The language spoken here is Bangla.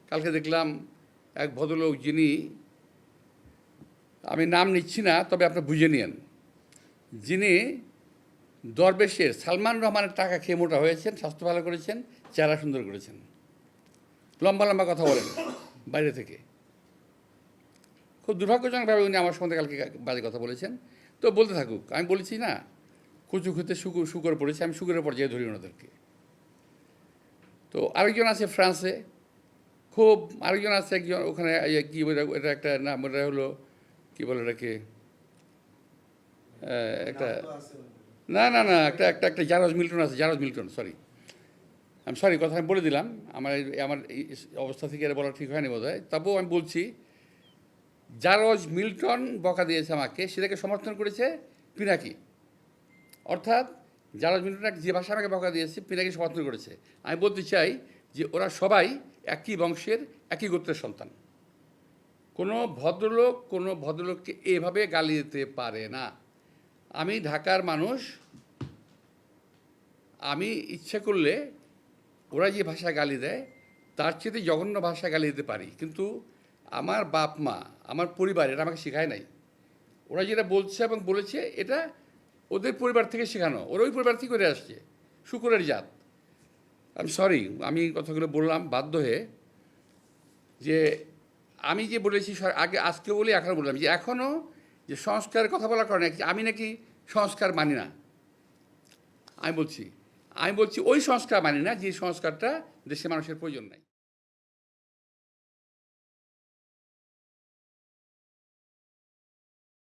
কালকে দেখলাম এক ভদ্রলোক, যিনি, আমি নাম নিচ্ছি না, তবে আপনি বুঝে নিন, যিনি দরবেশের সালমান রহমানের টাকা খেয়ে মোটা হয়েছেন, স্বাস্থ্য ভালো করেছেন, চেহারা সুন্দর করেছেন, লম্বা লম্বা কথা বলেন বাইরে থেকে। খুব দুর্ভাগ্যজনকভাবে উনি আমার সম্বন্ধে কালকে বাজে কথা বলেছেন। তো বলতে থাকুক, আমি বলেছি না, কচু খেতে শুকর পড়েছে, আমি শুকরের পর্যায়ে ধরি ওনাদেরকে। তো আরেকজন আছে ফ্রান্সে, খুব আরেকজন আছে একজন ওখানে, কী বলে এটা, একটা নাম, ওটা হলো কী বলে এটাকে, একটা, না না না, একটা একটা একটা জারজ মিল্টন আছে, জারজ মিল্টন, সরি, আমি সরি, কথা আমি বলে দিলাম, আমার আমার এই অবস্থা থেকে এটা বলা ঠিক হয়নি বোধ হয়। তবুও আমি বলছি, জারজ মিল্টন বকা দিয়েছে আমাকে, সেটাকে সমর্থন করেছে পিনাকি। অর্থাৎ জারজ মিল্টন যে ভাষা আমাকে বকা দিয়েছে, পিনাকি সমর্থন করেছে। আমি বলতে চাই যে ওরা সবাই একই বংশের, একই গোত্রের সন্তান। কোনো ভদ্রলোককে এভাবে গালি দিতে পারে না। আমি ঢাকার মানুষ, আমি ইচ্ছে করলে ওরা যে ভাষা গালি দেয় তার চেয়ে জঘন্য ভাষা গালি দিতে পারি, কিন্তু আমার বাপ মা, আমার পরিবার এটা আমাকে শেখায় নাই। ওরা যেটা বলছে এবং বলেছে, এটা ওদের পরিবার থেকে শেখানো, ওরা ওই পরিবার থেকে করে আসছে, শুকুরের জাত। আমি সরি, আমি কথাগুলো বললাম বাধ্য হয়ে, যে আমি যে বলেছি আগে, আজকে বলি, এখন বললাম যে এখনও যে সংস্কারের কথা বলার কারণে আমি নাকি সংস্কার মানি না। আমি বলছি ওই সংস্কার মানি না যে সংস্কারটা দেশের মানুষের প্রয়োজন নাই।